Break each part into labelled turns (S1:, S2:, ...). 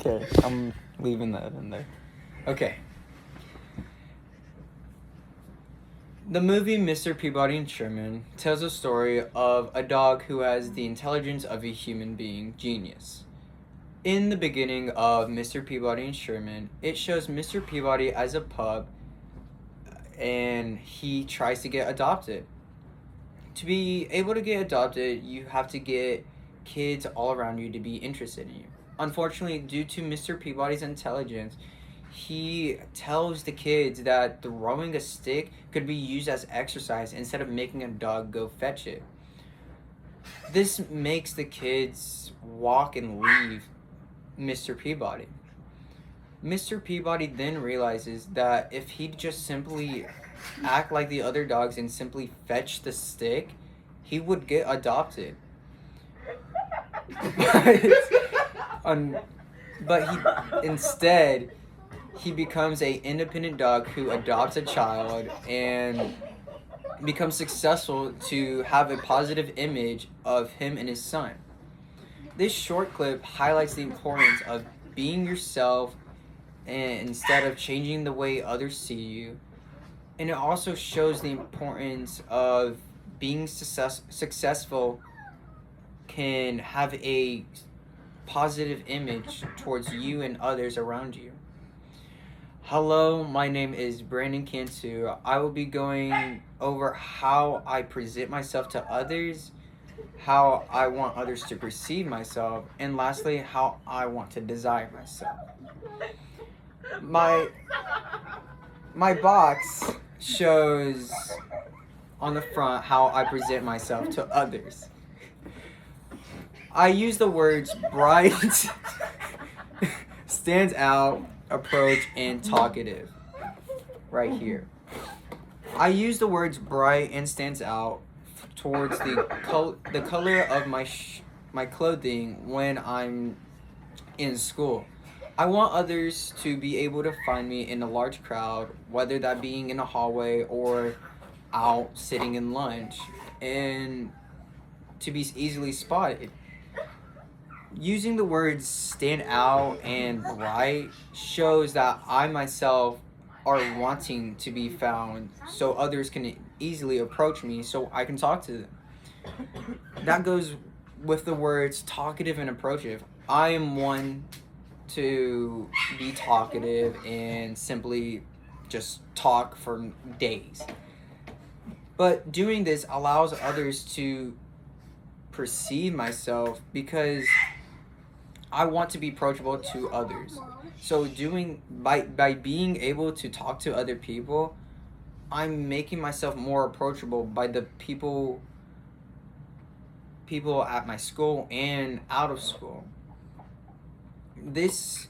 S1: Okay, I'm leaving that in there.
S2: Okay. The movie Mr. Peabody and Sherman tells a story of a dog who has the intelligence of a human being, Genius. In the beginning of Mr. Peabody and Sherman, it shows Mr. Peabody as a pup and he tries to get adopted. To be able to get adopted, you have to get kids all around you to be interested in you. Unfortunately, due to Mr. Peabody's intelligence, he tells the kids that throwing a stick could be used as exercise instead of making a dog go fetch it. This makes the kids walk and leave Mr. Peabody. Mr. Peabody then realizes that if he'd just simply act like the other dogs and simply fetch the stick, he would get adopted. um, but instead he becomes a independent dog who adopts a child and becomes successful to have a positive image of him and his son. This short clip highlights the importance of being yourself and instead of changing the way others see you. And it also shows the importance of being successful can have a positive image towards you and others around you. Hello, my name is Brandon Cantu. I will be going over how I present myself to others, how I want others to perceive myself, and lastly, how I want to desire myself. My box shows on the front how I present myself to others. I use the words bright, stands out, approach, and talkative right here. I use the words bright and stands out towards the color of my clothing when I'm in school. I want others to be able to find me in a large crowd, whether that being in a hallway or out sitting in lunch, and to be easily spotted. Using the words stand out and bright shows that I myself are wanting to be found so others can easily approach me so I can talk to them. That goes with the words talkative and approative. I am one to be talkative and simply just talk for days. But doing this allows others to perceive myself because I want to be approachable to others. So by being able to talk to other people, I'm making myself more approachable by the people at my school and out of school. This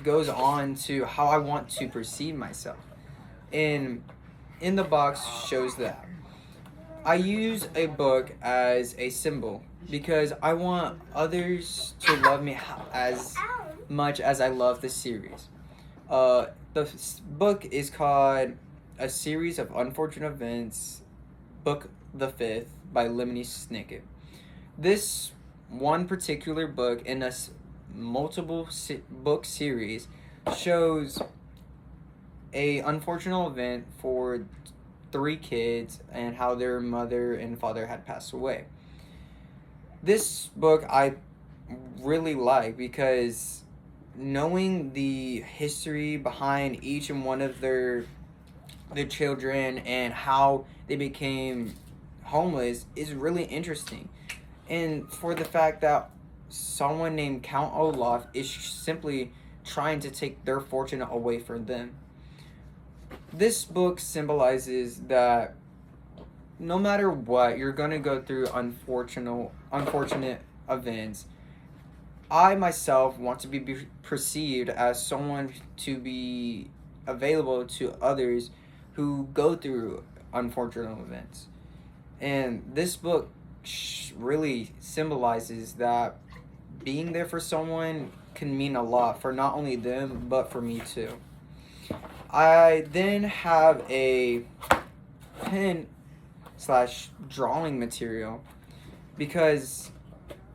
S2: goes on to how I want to perceive myself. And in the box shows that I use a book as a symbol because I want others to love me as much as I love the series. The book is called A Series of Unfortunate Events, Book the Fifth by Lemony Snicket. This one particular book in a multiple book series shows a unfortunate event for three kids and how their mother and father had passed away. This book I really like because knowing the history behind each and one of their children and how they became homeless is really interesting. And for the fact that someone named Count Olaf is simply trying to take their fortune away from them. This book symbolizes that no matter what, you're going to go through unfortunate events. I myself want to be perceived as someone to be available to others who go through unfortunate events. And this book really symbolizes that being there for someone can mean a lot for not only them, but for me too. I then have a pen / drawing material because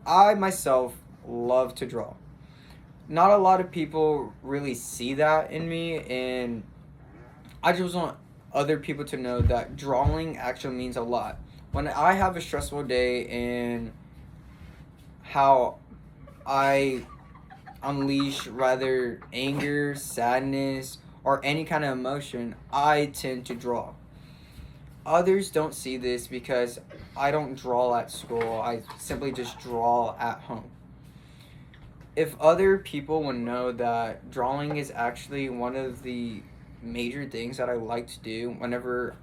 S2: I myself love to draw. not a lot of people really see that in me, and I just want other people to know that drawing actually means a lot. When I have a stressful day and how I unleash rather anger, sadness, or any kind of emotion, I tend to draw. Others don't see this because I don't draw at school. I simply just draw at home. If other people would know that drawing is actually one of the major things that I like to do whenever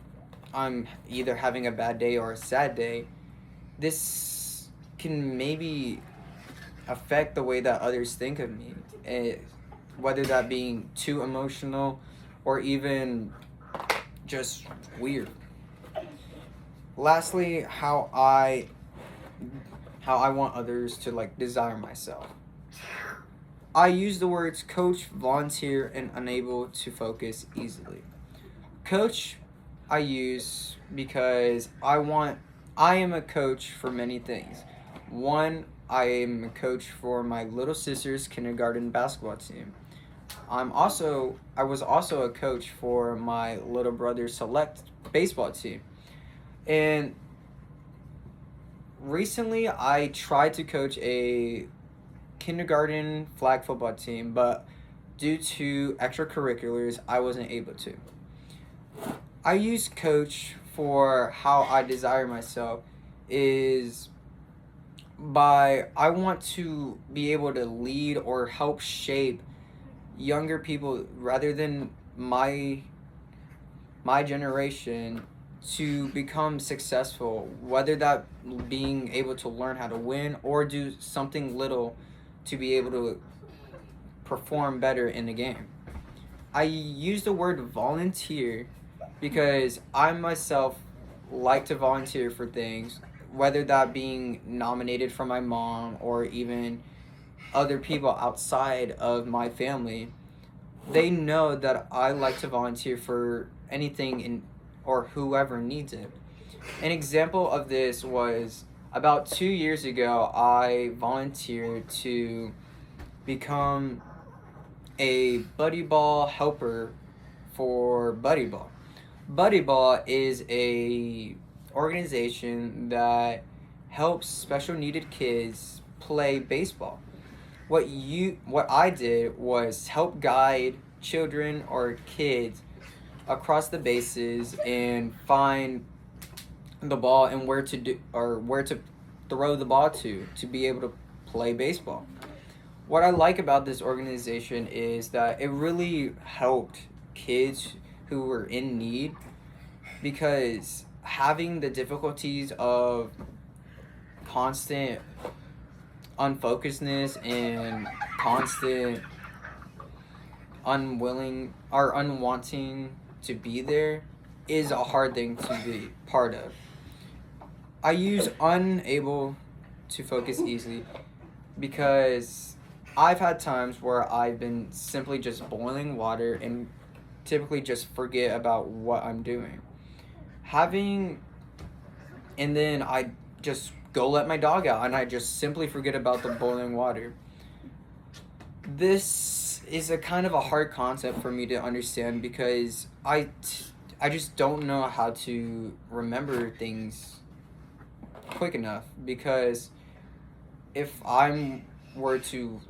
S2: I'm either having a bad day or a sad day, this can maybe affect the way that others think of me, whether that being too emotional or even just weird. Lastly, how I want others to like desire myself. I use the words coach, volunteer, and unable to focus easily. Coach, I use because I am a coach for many things. One, I am a coach for my little sister's kindergarten basketball team. I was also a coach for my little brother's select baseball team. And recently I tried to coach a kindergarten flag football team, but due to extracurriculars, I wasn't able to. I use coach for how I desire myself is by I want to be able to lead or help shape younger people rather than my generation to become successful, whether that being able to learn how to win or do something little to be able to perform better in the game. I use the word volunteer because I myself like to volunteer for things, whether that being nominated for my mom or even other people outside of my family. They know that I like to volunteer for anything in or whoever needs it. An example of this was about 2 years ago, I volunteered to become a Buddy Ball helper for Buddy Ball. Buddy Ball is a organization that helps special needed kids play baseball. What I did was help guide children or kids across the bases and find the ball and where to throw the ball to be able to play baseball. What I like about this organization is that it really helped kids who were in need because having the difficulties of constant unfocusedness and constant unwilling or unwanting to be there is a hard thing to be part of. I use unable to focus easily because I've had times where I've been simply just boiling water and typically just forget about what I'm doing. Having, and then I just go let my dog out and I just simply forget about the boiling water. This is a kind of a hard concept for me to understand because I just don't know how to remember things quick enough because if I'm were to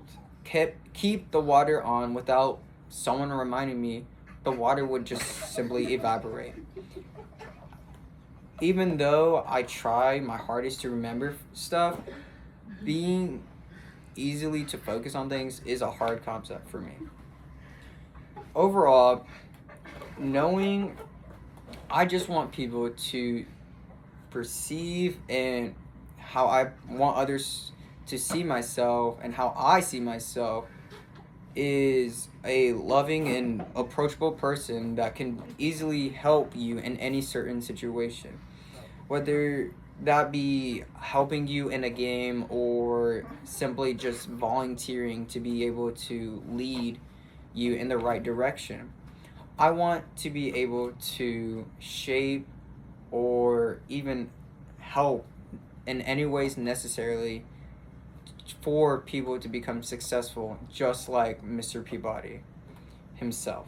S2: keep the water on without someone reminding me, the water would just simply evaporate. Even though I try my hardest to remember stuff, being easily to focus on things is a hard concept for me. Overall, knowing I just want people to perceive and how I want others to see myself and how I see myself is a loving and approachable person that can easily help you in any certain situation. Whether that be helping you in a game or simply just volunteering to be able to lead you in the right direction. I want to be able to shape or even help in any ways necessarily for people to become successful, just like Mr. Peabody himself.